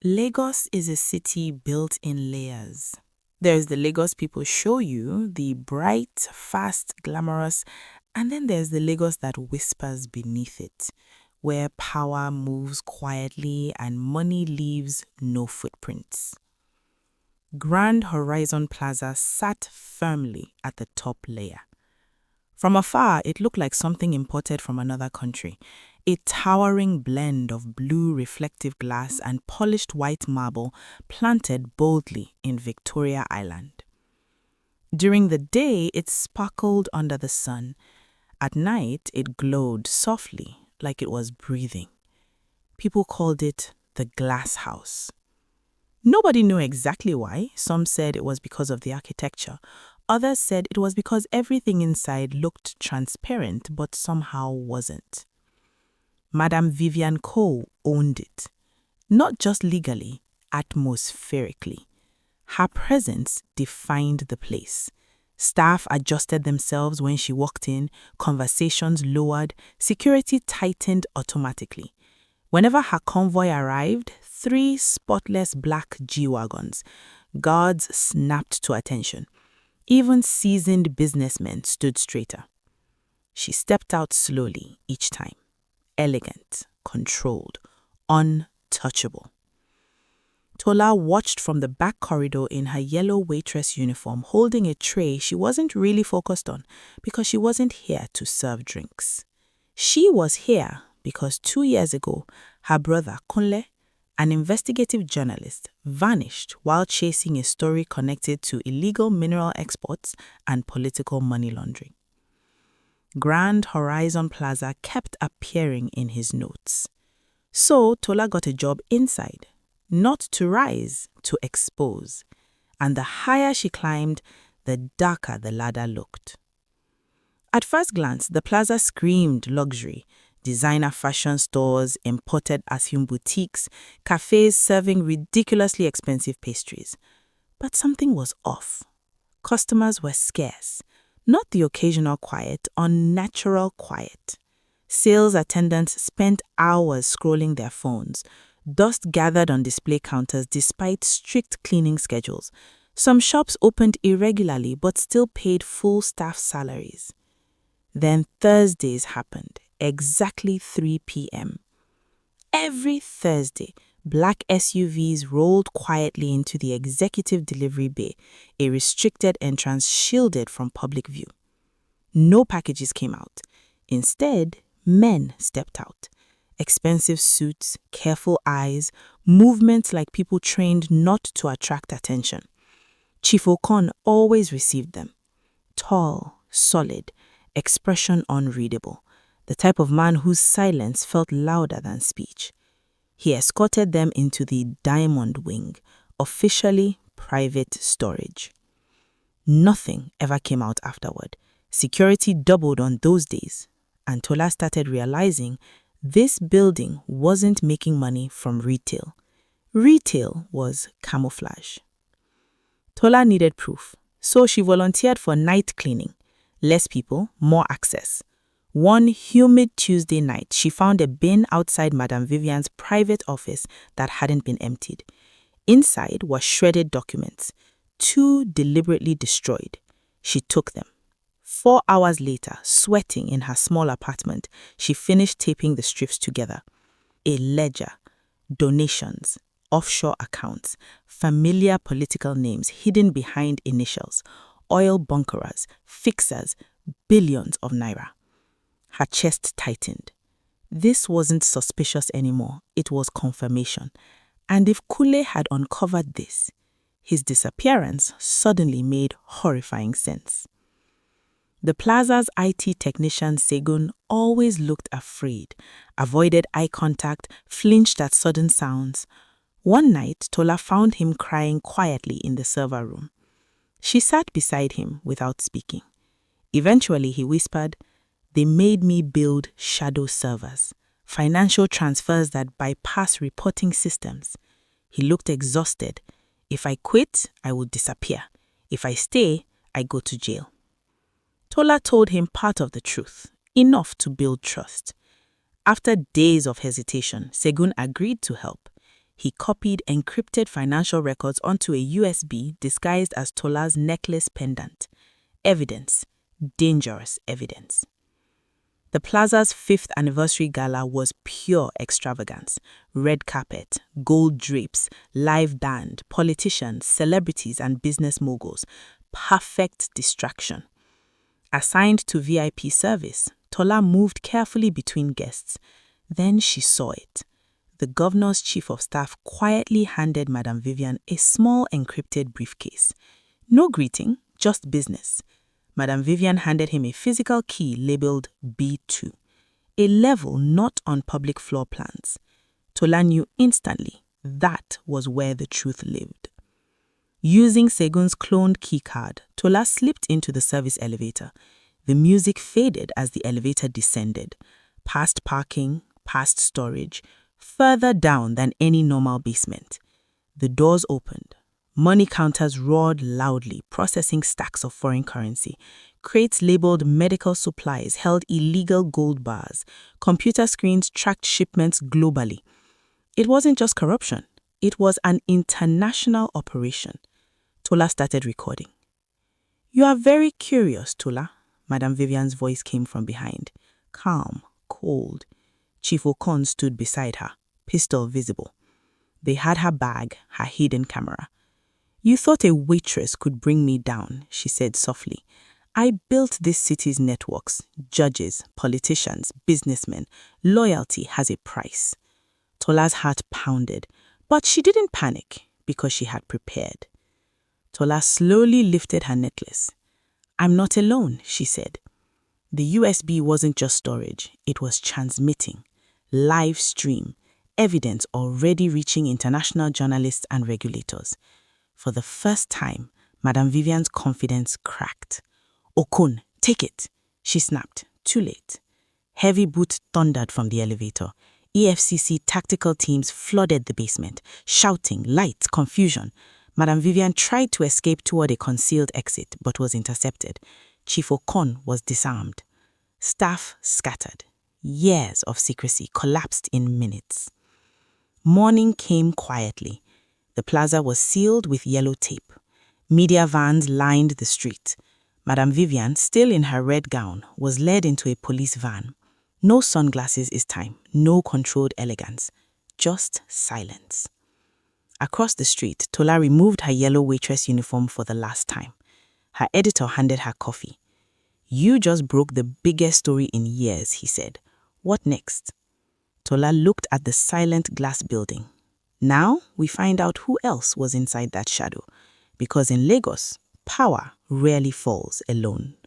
Lagos is a city built in layers. There's the Lagos people show you, the bright, fast, glamorous, and then there's the Lagos that whispers beneath it, where power moves quietly and money leaves no footprints. Grand Horizon Plaza sat firmly at the top layer. From afar, it looked like something imported from another country, a towering blend of blue reflective glass and polished white marble planted boldly in Victoria Island. During the day, it sparkled under the sun. At night, it glowed softly, like it was breathing. People called it the Glass House. Nobody knew exactly why. Some said it was because of the architecture. Others said it was because everything inside looked transparent but somehow wasn't. Madame Vivian owned it, not just legally, atmospherically. Her presence defined the place. Staff adjusted themselves when she walked in, conversations lowered, security tightened automatically. Whenever her convoy arrived, 3 spotless black G-wagons, guards snapped to attention. Even seasoned businessmen stood straighter. She stepped out slowly each time, elegant, controlled, untouchable. Tola watched from the back corridor in her yellow waitress uniform, holding a tray she wasn't really focused on because she wasn't here to serve drinks. She was here because 2 years ago, her brother, Kunle, an investigative journalist, vanished while chasing a story connected to illegal mineral exports and political money laundering. Grand Horizon Plaza kept appearing in his notes. So Tola got a job inside, not to rise, to expose. And the higher she climbed, the darker the ladder looked. At first glance, the plaza screamed luxury. Designer fashion stores, imported perfume boutiques, cafes serving ridiculously expensive pastries. But something was off. Customers were scarce. Not the occasional quiet, unnatural quiet. Sales attendants spent hours scrolling their phones. Dust gathered on display counters despite strict cleaning schedules. Some shops opened irregularly but still paid full staff salaries. Then Thursdays happened. Exactly 3 p.m. Every Thursday, black SUVs rolled quietly into the executive delivery bay, a restricted entrance shielded from public view. No packages came out. Instead, men stepped out. Expensive suits, careful eyes, movements like people trained not to attract attention. Chief Okon always received them. Tall, solid, expression unreadable. The type of man whose silence felt louder than speech. He escorted them into the Diamond Wing, officially private storage. Nothing ever came out afterward. Security doubled on those days, and Tola started realizing this building wasn't making money from retail. Retail was camouflage. Tola needed proof, so she volunteered for night cleaning. Less people, more access. One humid Tuesday night, she found a bin outside Madame Vivian's private office that hadn't been emptied. Inside were shredded documents, 2 deliberately destroyed. She took them. 4 hours later, sweating in her small apartment, she finished taping the strips together. A ledger, donations, offshore accounts, familiar political names hidden behind initials, oil bunkerers, fixers, billions of naira. Her chest tightened. This wasn't suspicious anymore, it was confirmation. And if Kule had uncovered this, his disappearance suddenly made horrifying sense. The plaza's IT technician Segun always looked afraid, avoided eye contact, flinched at sudden sounds. One night, Tola found him crying quietly in the server room. She sat beside him without speaking. Eventually, he whispered, "They made me build shadow servers, financial transfers that bypass reporting systems." He looked exhausted. "If I quit, I will disappear. If I stay, I go to jail." Tola told him part of the truth, enough to build trust. After days of hesitation, Segun agreed to help. He copied encrypted financial records onto a USB disguised as Tola's necklace pendant. Evidence. Dangerous evidence. The plaza's 5th anniversary gala was pure extravagance. Red carpet, gold drapes, live band, politicians, celebrities, and business moguls. Perfect distraction. Assigned to VIP service, Tola moved carefully between guests. Then she saw it. The governor's chief of staff quietly handed Madame Vivian a small encrypted briefcase. No greeting, just business. Madame Vivian handed him a physical key labeled B2, a level not on public floor plans. Tola knew instantly that was where the truth lived. Using Segun's cloned keycard, Tola slipped into the service elevator. The music faded as the elevator descended, past parking, past storage, further down than any normal basement. The doors opened. Money counters roared loudly, processing stacks of foreign currency. Crates labeled medical supplies held illegal gold bars. Computer screens tracked shipments globally. It wasn't just corruption. It was an international operation. Tola started recording. "You are very curious, Tola," Madame Vivian's voice came from behind. Calm, cold. Chief Okon stood beside her, pistol visible. They had her bag, her hidden camera. "You thought a waitress could bring me down," she said softly. "I built this city's networks, judges, politicians, businessmen. Loyalty has a price." Tola's heart pounded, but she didn't panic because she had prepared. Tola slowly lifted her necklace. "I'm not alone," she said. The USB wasn't just storage, it was transmitting. Live stream, evidence already reaching international journalists and regulators. For the first time, Madame Vivian's confidence cracked. "Okun, take it," she snapped. Too late. Heavy boots thundered from the elevator. EFCC tactical teams flooded the basement, shouting, lights, confusion. Madame Vivian tried to escape toward a concealed exit, but was intercepted. Chief Okon was disarmed. Staff scattered. Years of secrecy collapsed in minutes. Morning came quietly. The plaza was sealed with yellow tape. Media vans lined the street. Madame Vivian, still in her red gown, was led into a police van. No sunglasses this time, no controlled elegance, just silence. Across the street, Tola removed her yellow waitress uniform for the last time. Her editor handed her coffee. "You just broke the biggest story in years," he said. "What next?" Tola looked at the silent glass building. Now we find out who else was inside that shadow. Because in Lagos, power rarely falls alone.